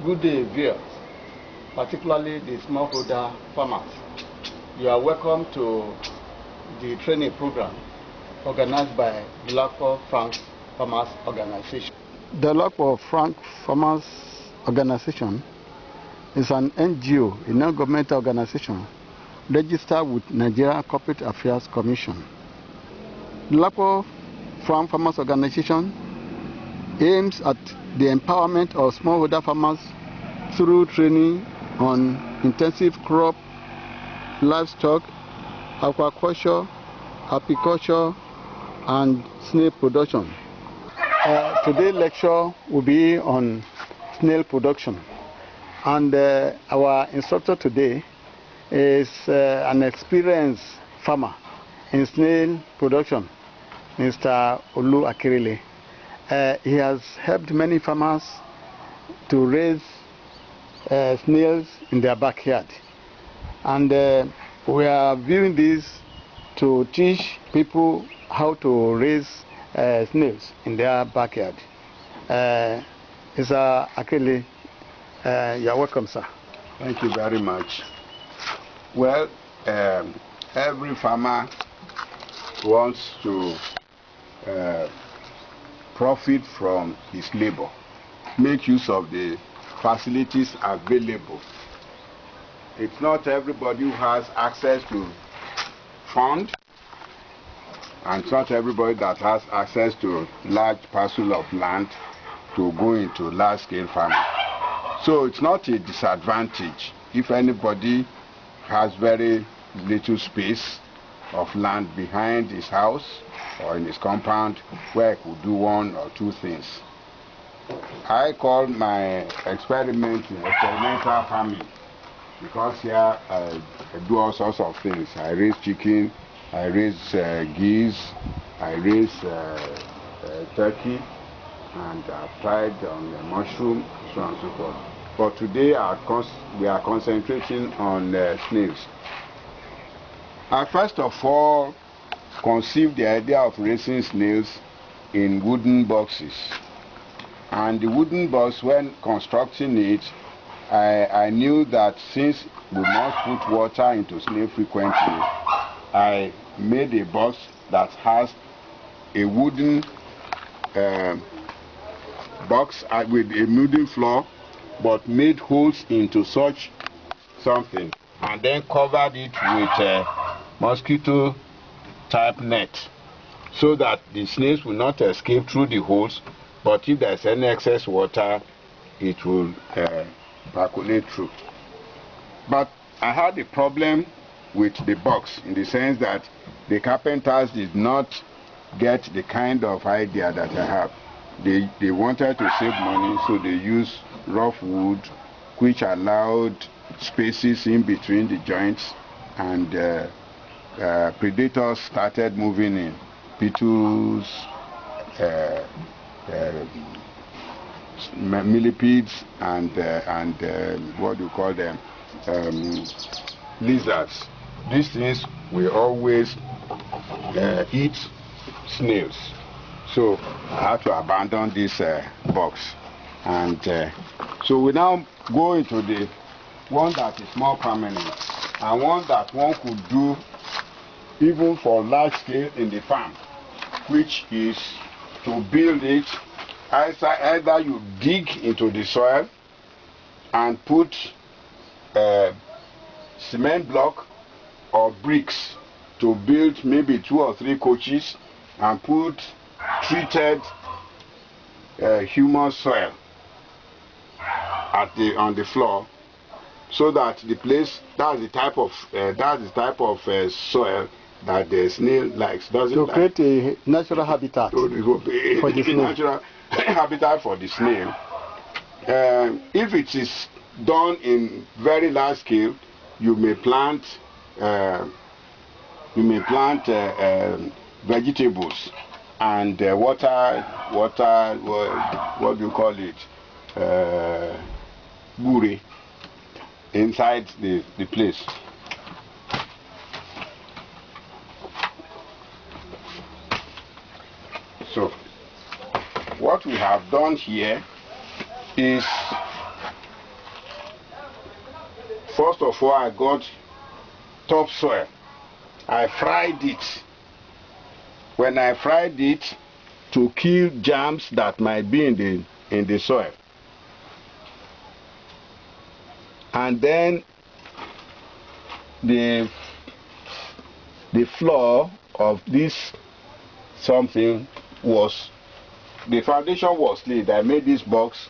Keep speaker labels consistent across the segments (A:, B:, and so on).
A: Good day, viewers, particularly the smallholder farmers. You are welcome to the training program organized by DOLAPO-FRANK Farmers Organization. The DOLAPO-FRANK Farmers Organization is an NGO, a non-governmental organization registered with Nigeria Corporate Affairs Commission. The DOLAPO-FRANK Farmers Organization aims at the empowerment of smallholder farmers through training on intensive crop, livestock, aquaculture, apiculture, and snail production. Today's lecture will be on snail production, and our instructor today is an experienced farmer in snail production, Mr. Olu Akirile. He has helped many farmers to raise snails in their backyard, and we are viewing this to teach people how to raise snails in their backyard. Mr. Akirile, you are welcome, sir.
B: Thank you very much. Well, every farmer wants to profit from his labor, make use of the facilities available. It's not everybody who has access to fund, and it's not everybody that has access to large parcel of land to go into large-scale farming. So it's not a disadvantage if anybody has very little space of land behind his house or in his compound where he could do one or two things. I call my experiment experimental farming because here I do all sorts of things. I raise chicken, I raise geese, I raise turkey, and I've tried on mushroom, so on and so forth. But today we are concentrating on snails. I first of all conceived the idea of raising snails in wooden boxes. And the wooden box, when constructing it, I knew that since we must put water into snail frequently, I made a box that has a wooden box with a wooden floor, but made holes into such something, and then covered it with a mosquito type net, so that the snails will not escape through the holes, but if there's any excess water, it will percolate through. But I had a problem with the box, in the sense that the carpenters did not get the kind of idea that I have. They wanted to save money, so they used rough wood, which allowed spaces in between the joints, and predators started moving in. Beetles, millipedes, and what do you call them, lizards. These things will always eat snails. So I had to abandon this box, and so we now go into the one that is more permanent, and one that one could do even for large scale in the farm, which is to build it. Either you dig into the soil and put cement block or bricks to build maybe 2 or 3 coaches, and put treated humus soil on the floor, so that the place, that's the type of soil that the snail likes. To
A: create a natural habitat for the snail.
B: Natural habitat for the snail. If it is done in very large scale, you may plant vegetables and water, what do you call it, bure, inside the place. So what we have done here is First of all, I got topsoil. I fried it. When I fried it, to kill germs that might be in the soil. And then the floor of this something was, the foundation was laid. I made this box.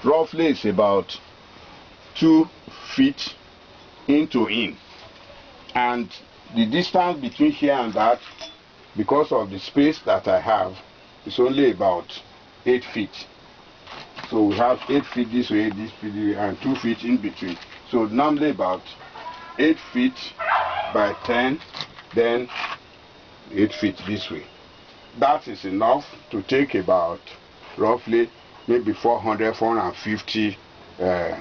B: Roughly it's about 2 feet into in. And the distance between here and that, because of the space that I have, is only about 8 feet. So we have 8 feet this way, and 2 feet in between. So normally about 8 feet by 10, then 8 feet this way. That is enough to take about roughly maybe 400, 450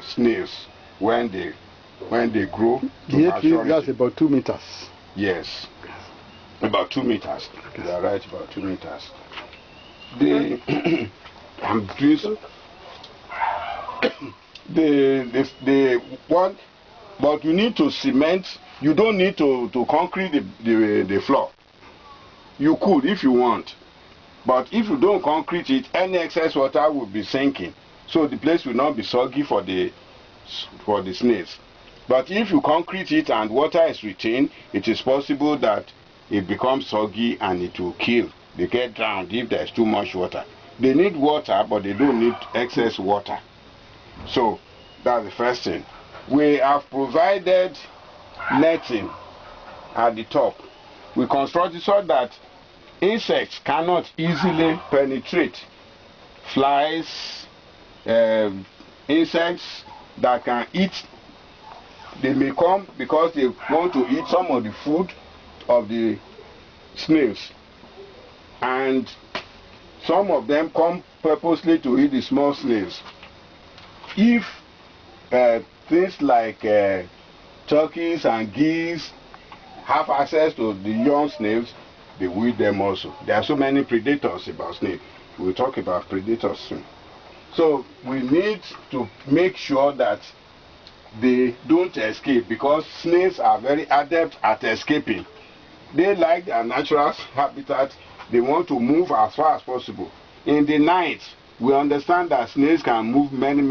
B: snails when they grow.
A: The 8 feet, that's about 2 meters.
B: Yes, about 2 meters. Okay. You are right, about 2 meters. I'm doing so. The one, but you need to cement. You don't need to concrete the floor. You could if you want, but if you don't concrete it, any excess water will be sinking, so the place will not be soggy for the snails. But if you concrete it and water is retained, it is possible that it becomes soggy and it will kill. They get drowned if there's too much water. They need water, but they don't need excess water. So that's the first thing. We have provided netting at the top. We constructed so that insects cannot easily penetrate. Flies, insects that can eat, they may come because they want to eat some of the food of the snails. And some of them come purposely to eat the small snails. If things like turkeys and geese have access to the young snails, they will eat them also. There are so many predators about snails. We'll talk about predators soon. So we need to make sure that they don't escape, because snails are very adept at escaping. They like their natural habitat. They want to move as far as possible. In the night, we understand that snails can move many,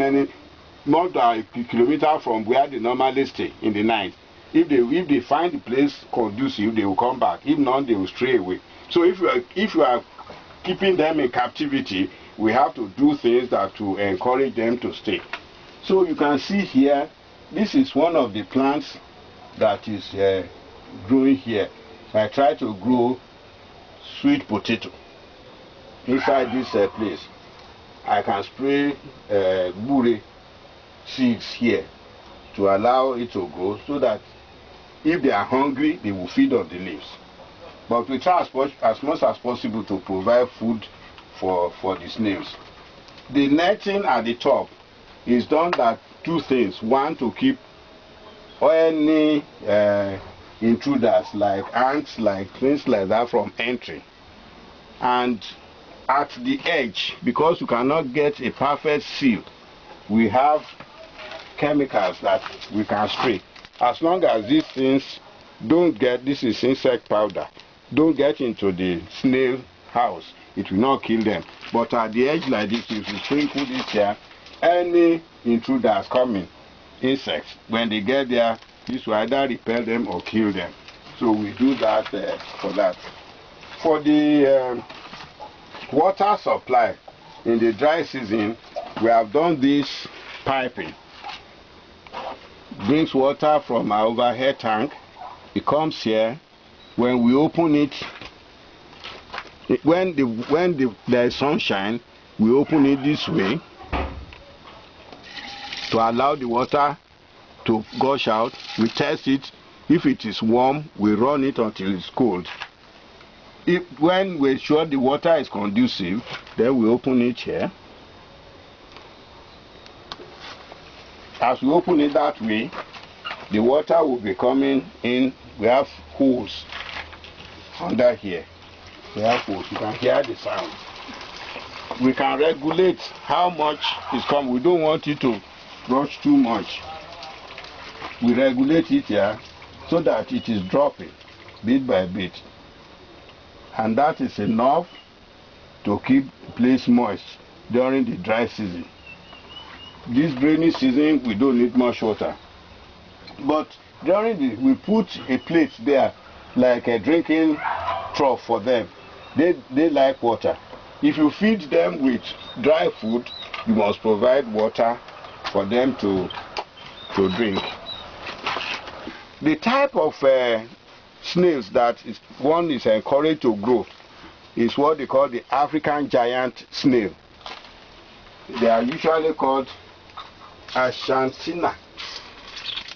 B: more than a kilometer from where they normally stay in the night. If they find the place conducive, they will come back. If not, they will stray away. So if you are keeping them in captivity, we have to do things that will encourage them to stay. So you can see here, this is one of the plants that is growing here. I try to grow sweet potato inside this place. I can spray bure seeds here to allow it to grow, so that if they are hungry, they will feed on the leaves. But we try as much as possible to provide food for the snails. The netting at the top is done that 2 things. One, to keep any intruders like ants, like things like that, from entering. And at the edge, because you cannot get a perfect seal, we have chemicals that we can spray. As long as these things don't get, this is insect powder, don't get into the snail house, it will not kill them. But at the edge like this, if you sprinkle this here, any intruders coming, insects, when they get there, this will either repel them or kill them. So we do that for that. For the water supply in the dry season, we have done this piping. Brings water from our overhead tank. It comes here. When we open it, when there is sunshine, we open it this way to allow the water to gush out. We test it. If it is warm, we run it until it's cold. When we're sure the water is conducive, then we open it here. As we open it that way, the water will be coming in. We have holes under here. We have holes. You can hear the sound. We can regulate how much is coming. We don't want it to rush too much. we regulate it here so that it is dropping bit by bit, and that is enough to keep the place moist during the dry season. This rainy season we don't need much water, but during we put a plate there like a drinking trough for them. They like water. If you feed them with dry food, you must provide water for them to drink. The type of snails that one is encouraged to grow is what they call the African giant snail. They are usually called Ashantina.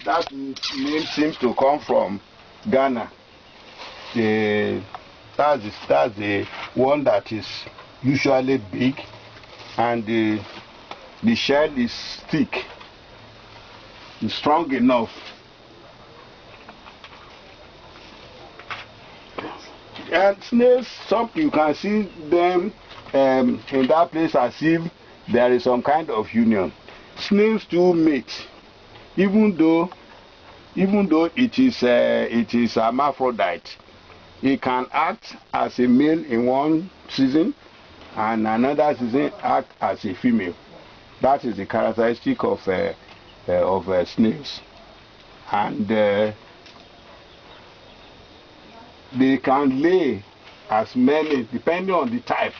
B: That name seems to come from Ghana. That's the one that is usually big, and the shell is thick. It's strong enough. And snails, you can see them in that place as if there is some kind of union. Snails do mate, even though it is hermaphrodite. It can act as a male in one season and another season act as a female. That is the characteristic of snails. And they can lay as many, depending on the type,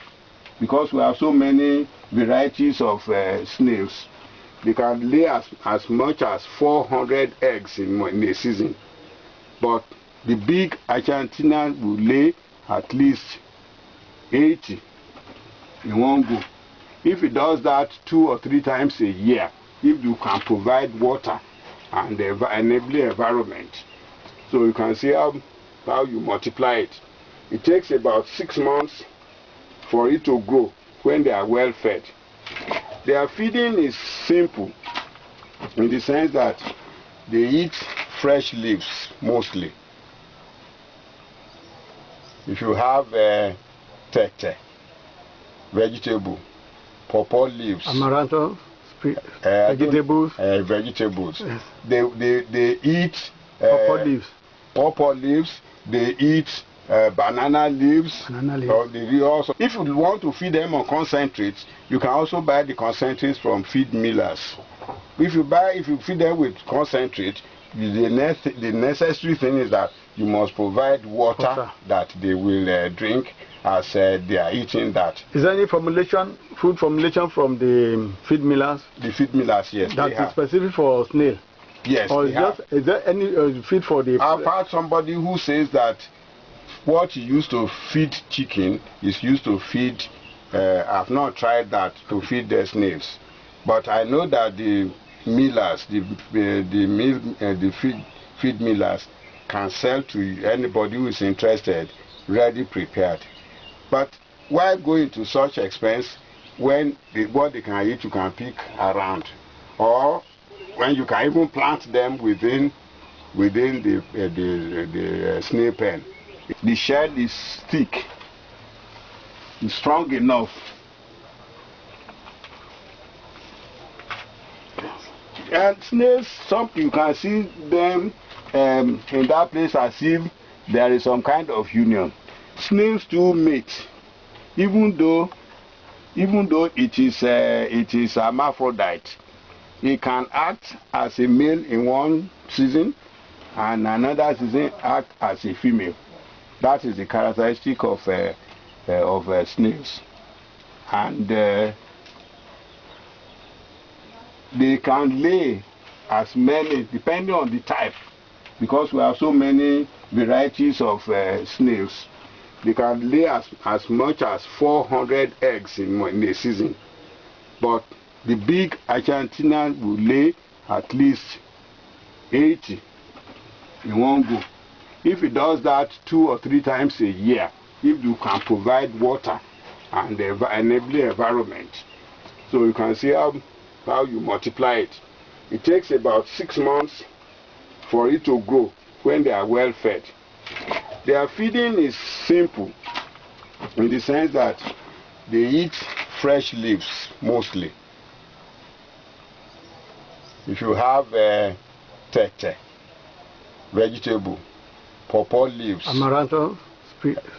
B: because we have so many varieties of snails. They can lay as much as 400 eggs in a season. But the big Argentina will lay at least 80 in one go. If it does that 2 or 3 times a year, if you can provide water and enabling environment, so you can see how you multiply it. It takes about 6 months for it to grow when they are well fed. Their feeding is simple in the sense that they eat fresh leaves mostly. If you have tete, vegetable, pawpaw leaves,
A: amaranth, vegetables,
B: vegetables,
A: yes.
B: They eat
A: pawpaw
B: leaves. They eat banana leaves. Or they also, if you want to feed them on concentrates, you can also buy the concentrates from feed millers. If you feed them with concentrate, the necessary thing is that you must provide water that they will drink as they are eating that.
A: Is there any food formulation from the feed millers?
B: The feed millers, yes.
A: That is specific for snail?
B: Yes,
A: or is there any feed for the...
B: I've heard somebody who says that what you used to feed chicken is used to feed, I've not tried that, to feed the snails. But I know that the millers, the feed millers can sell to anybody who is interested, ready prepared. But why go into such expense when what they can eat you can pick around, or when you can even plant them within the snail pen? The shell is thick, it's strong enough. And snails, you can see them in that place as if there is some kind of union. Snails do mate, even though it is hermaphrodite. It can act as a male in one season and another season act as a female. That is the characteristic of snails. And they can lay as many, depending on the type, because we have so many varieties of snails. They can lay as much as 400 eggs in a season. But the big Argentina will lay at least 80 in one go. If it does that 2 or 3 times a year, if you can provide water and enabling environment, so you can see how you multiply it. It takes about 6 months for it to grow when they are well fed. Their feeding is simple in the sense that they eat fresh leaves mostly. If you have tete, vegetable, pawpaw leaves,
A: amaranth,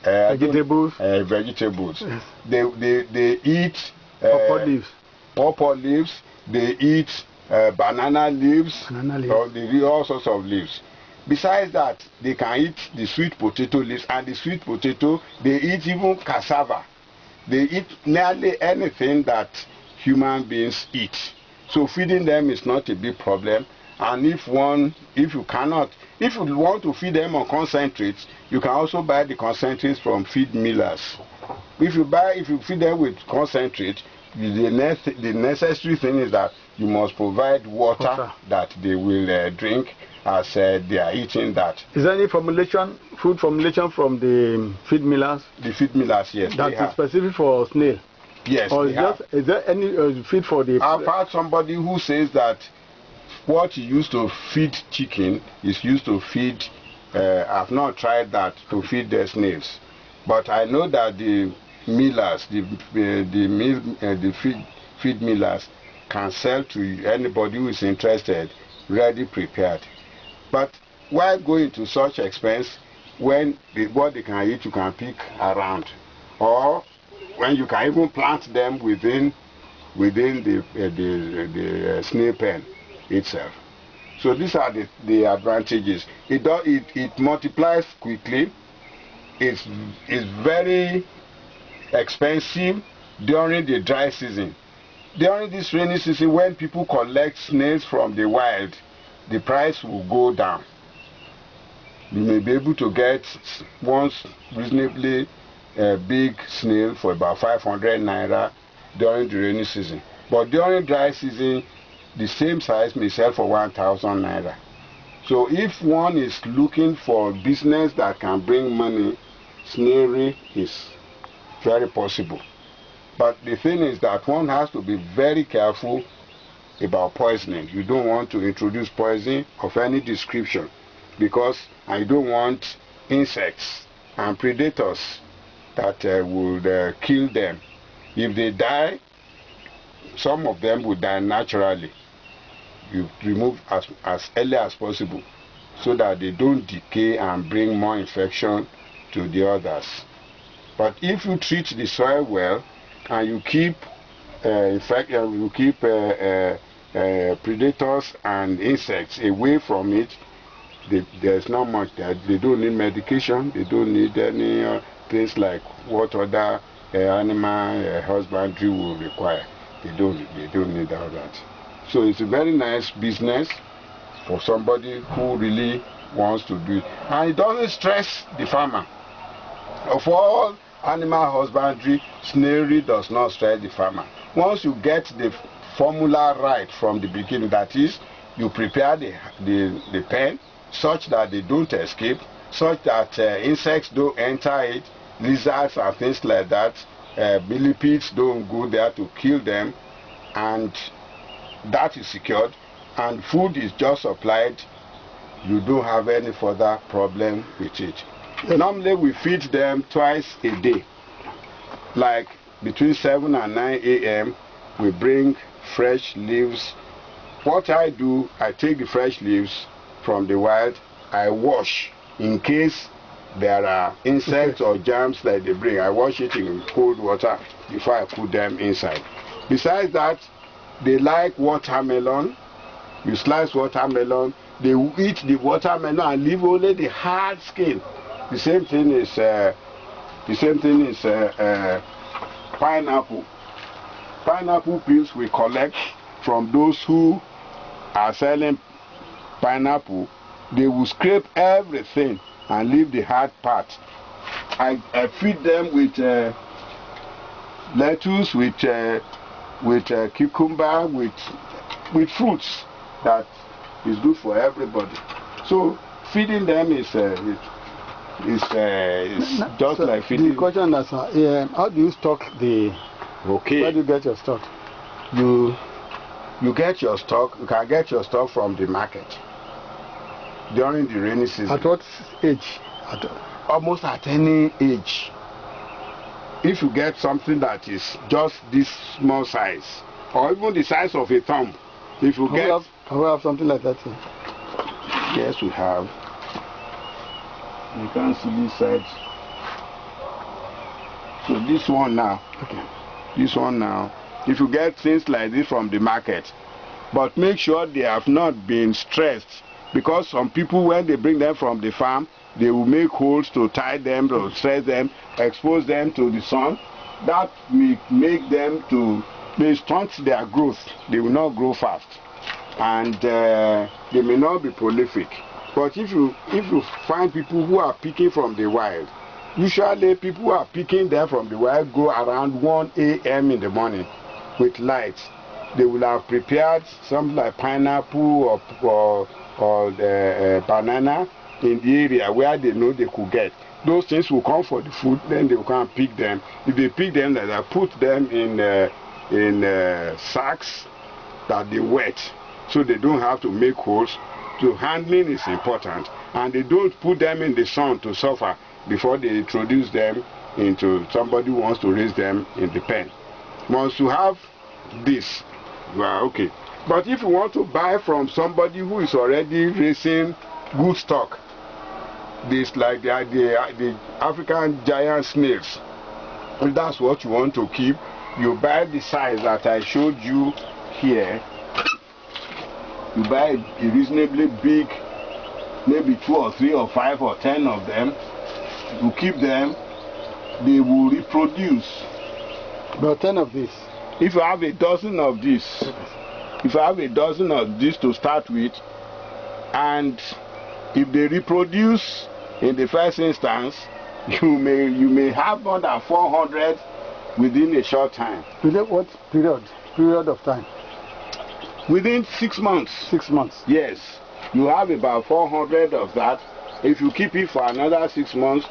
A: vegetables.
B: Vegetables.
A: Yes.
B: They eat
A: Pawpaw leaves.
B: Pawpaw leaves. They eat banana leaves.
A: Banana leaves.
B: Or they eat all sorts of leaves. Besides that, they can eat the sweet potato leaves, and the sweet potato, they eat even cassava. They eat nearly anything that human beings eat. So feeding them is not a big problem. And if you want to feed them on concentrates, you can also buy the concentrates from feed millers. If you feed them with concentrate, the necessary thing is that you must provide water that they will drink as they are eating that.
A: Is there any food formulation from the feed millers?
B: The feed millers, yes.
A: That is specific for snail?
B: Yes,
A: or is there any feed for the...
B: I've heard somebody who says that what you used to feed chicken is used to feed, I've not tried that, to feed the snails. But I know that the millers, the feed millers can sell to anybody who is interested, ready prepared. But why go into such expense when what they can eat you can pick around, or when you can even plant them within the snail pen itself? So these are the advantages. It multiplies quickly. It's very expensive during the dry season. During this rainy season, when people collect snails from the wild, the price will go down. You may be able to get one reasonably big snail for about 500 naira during the rainy season. But during dry season, the same size may sell for 1,000 naira. So if one is looking for business that can bring money, snailery is very possible. But the thing is that one has to be very careful about poisoning. You don't want to introduce poison of any description, because I don't want insects and predators that would kill them. If they die, some of them will die naturally. You remove as early as possible so that they don't decay and bring more infection to the others. But if you treat the soil well and you keep predators and insects away from it, there's not much that they don't need medication. They don't need any things like what other animal husbandry will require. They don't need all that. So it's a very nice business for somebody who really wants to do it, and it doesn't stress the farmer. Of all animal husbandry, snailery does not stress the farmer. Once you get the formula right from the beginning, that is, you prepare the pen such that they don't escape, such that insects don't enter it, lizards and things like that, millipedes don't go there to kill them, and that is secured, and food is just supplied, you don't have any further problem with it. Normally we feed them twice a day, like between 7 and 9 a.m. we bring fresh leaves. What I do, I take the fresh leaves from the wild, I wash in case there are insects or germs that they bring. I wash it in cold water before I put them inside. Besides that, they like watermelon. You slice watermelon, they eat the watermelon and leave only the hard skin. The same thing is pineapple. Pineapple peels we collect from those who are selling pineapple. They will scrape everything and leave the hard part. I feed them with lettuce, with cucumber, with fruits that is good for everybody. So feeding them is just like feeding.
A: The question is, how do you stock the?
B: Okay.
A: Where do you get your stock?
B: You get your stock. You can get your stock from the market during the rainy season.
A: At what age?
B: Almost at any age. If you get something that is just this small size, or even the size of a thumb, if you
A: I will have something like that here.
B: Yes, we have. You can see this side. So this one now.
A: Okay.
B: This one now. If you get things like this from the market, but make sure they have not been stressed, because some people, when they bring them from the farm, they will make holes to tie them, to stress them, expose them to the sun. That will make them to, they stunt their growth. They will not grow fast, and they may not be prolific. But if you find people who are picking from the wild, usually people who are picking them from the wild go around 1 a.m. in the morning with light. They will have prepared something like pineapple or banana in the area where they know they could get. Those things will come for the food, then they will come and pick them. If they pick them, they put them in sacks that they wet, so they don't have to make holes. So handling is important, and they don't put them in the sun to suffer before they introduce them into somebody who wants to raise them in the pen. Once you have this, you are okay. But if you want to buy from somebody who is already raising good stock, this like the African giant snails, if that's what you want to keep, you buy the size that I showed you here. You buy a reasonably big, maybe 2 or 3 or 5 or 10 of them. You keep them, they will reproduce.
A: About 10 of these.
B: If you have a dozen of this, if you have a dozen of this to start with, and if they reproduce in the first instance, you may have more than 400 within a short time.
A: Within what period? Period of time?
B: Within 6 months.
A: 6 months.
B: Yes, you have about 400 of that. If you keep it for another 6 months,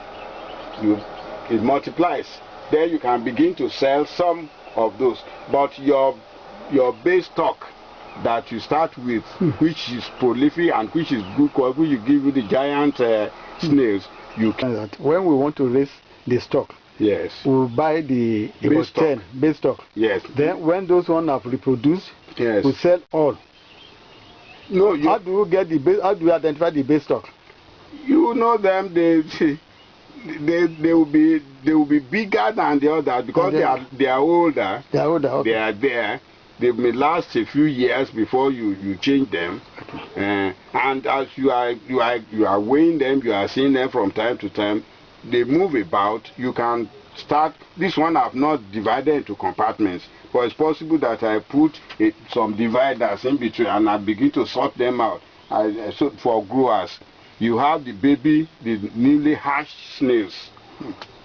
B: it multiplies. Then you can begin to sell some of those. But your base stock that you start with, which is prolific and which is good quality, which you give you the giant snails, you can.
A: When we want to raise the stock,
B: yes,
A: we'll buy the
B: base stock.
A: 10 base stock.
B: Yes.
A: Then when those ones have reproduced,
B: yes,
A: we sell all.
B: No,
A: how do you get the base? How do you identify the base stock?
B: You know them. They will be bigger than the others because they are older.
A: They are older. Okay.
B: They are there. They may last a few years before you change them. Okay. And as you are weighing them, you are seeing them from time to time. They move about. You can start. This one I've not divided into compartments, but it's possible that I put some dividers in between and I begin to sort them out. So for growers, you have the baby, the newly hatched snails.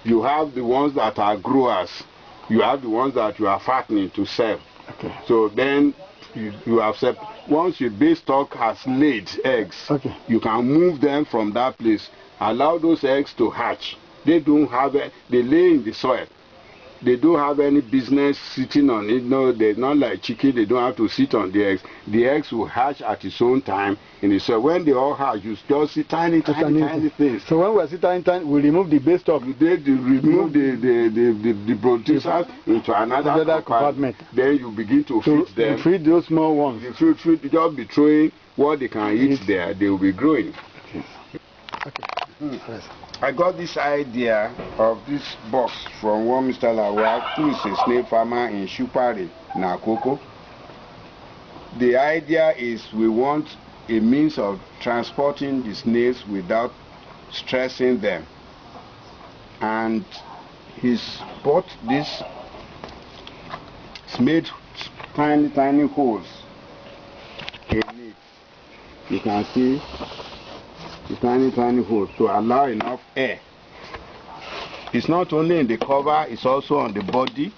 B: You have the ones that are growers. You have the ones that you are fattening to sell. Okay. So then you have said, once your base stock has laid eggs, okay, you can move them from that place. Allow those eggs to hatch. They don't have they lay in the soil. They don't have any business sitting on it. No, they're not like chicken. They don't have to sit on the eggs. The eggs will hatch at its own time in the soil. When they all hatch, you just see tiny things.
A: So when we see tiny, we remove the base stock.
B: They remove the producers into another compartment. Then you begin to feed them.
A: You feed those small ones.
B: You feed, just be throwing what they can eat there. They will be growing.
A: Okay. Okay. Yes.
B: I got this idea of this box from one Mr. Lawal, who is a snail farmer in Shupari, Nakoko. The idea is we want a means of transporting the snails without stressing them. And he's bought this, it's made tiny holes in it. You can see the tiny holes to allow enough air. It's not only in the cover, it's also on the body,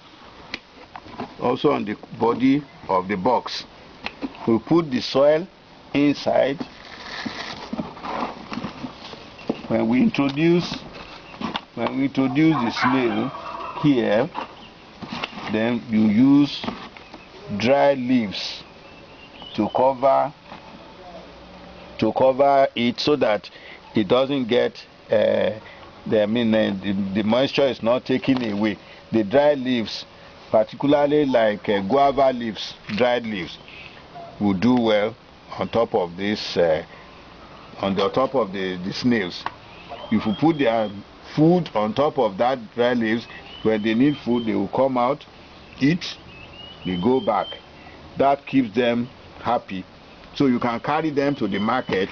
B: of the box. We put the soil inside. When we introduce the snail here, then you use dry leaves to cover it so that it doesn't get the moisture is not taken away. The dry leaves, particularly like guava leaves, dried leaves, will do well on top of this on the top of the snails. If you put their food on top of that dry leaves, when they need food, they will come out, eat, they go back. That keeps them happy. So you can carry them to the market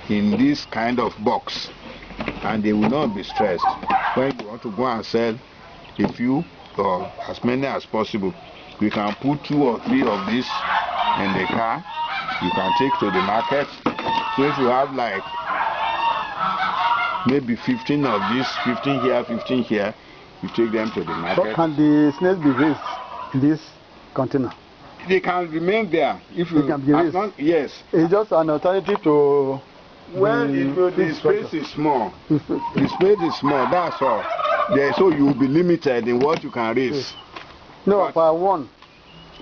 B: in this kind of box, and they will not be stressed. When you want to go and sell a few or as many as possible, you can put 2 or 3 of these in the car. You can take to the market. So if you have like maybe 15 of these, 15 here, 15 here, you take them to the market.
A: But can the snails be raised in this container?
B: They can remain there. If you,
A: they can be raised?
B: Yes.
A: It's just an alternative to...
B: Well, the space is small. The space is small, that's all. So you will be limited in what you can raise.
A: Yes. No,
B: but
A: per one.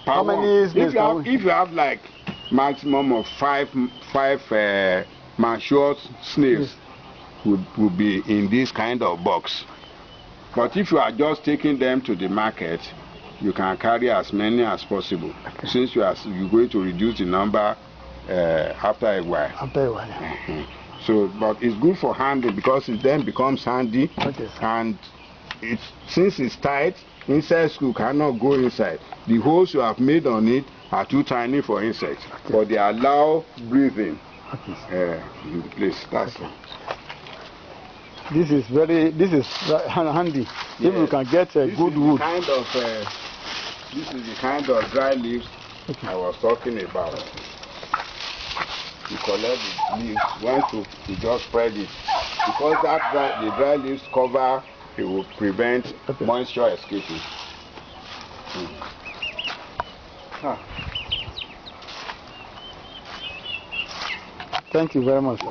A: How many snails
B: if you have like maximum of 5 mature snails, yes, would be in this kind of box. But if you are just taking them to the market, you can carry as many as possible. Okay. Since you're going to reduce the number after a while.
A: After a while, yeah.
B: So, but it's good for handling because it then becomes handy.
A: Okay.
B: And since it's tight, insects cannot go inside. The holes you have made on it are too tiny for insects, okay, but they allow breathing, okay, in the place. That's
A: okay. This is handy. Yes. If you can get good wood.
B: This is the kind of dry leaves, okay, I was talking about. You collect the leaves, once you just spread it, because the dry leaves cover, it will prevent, okay, moisture escaping.
A: Thank you very much.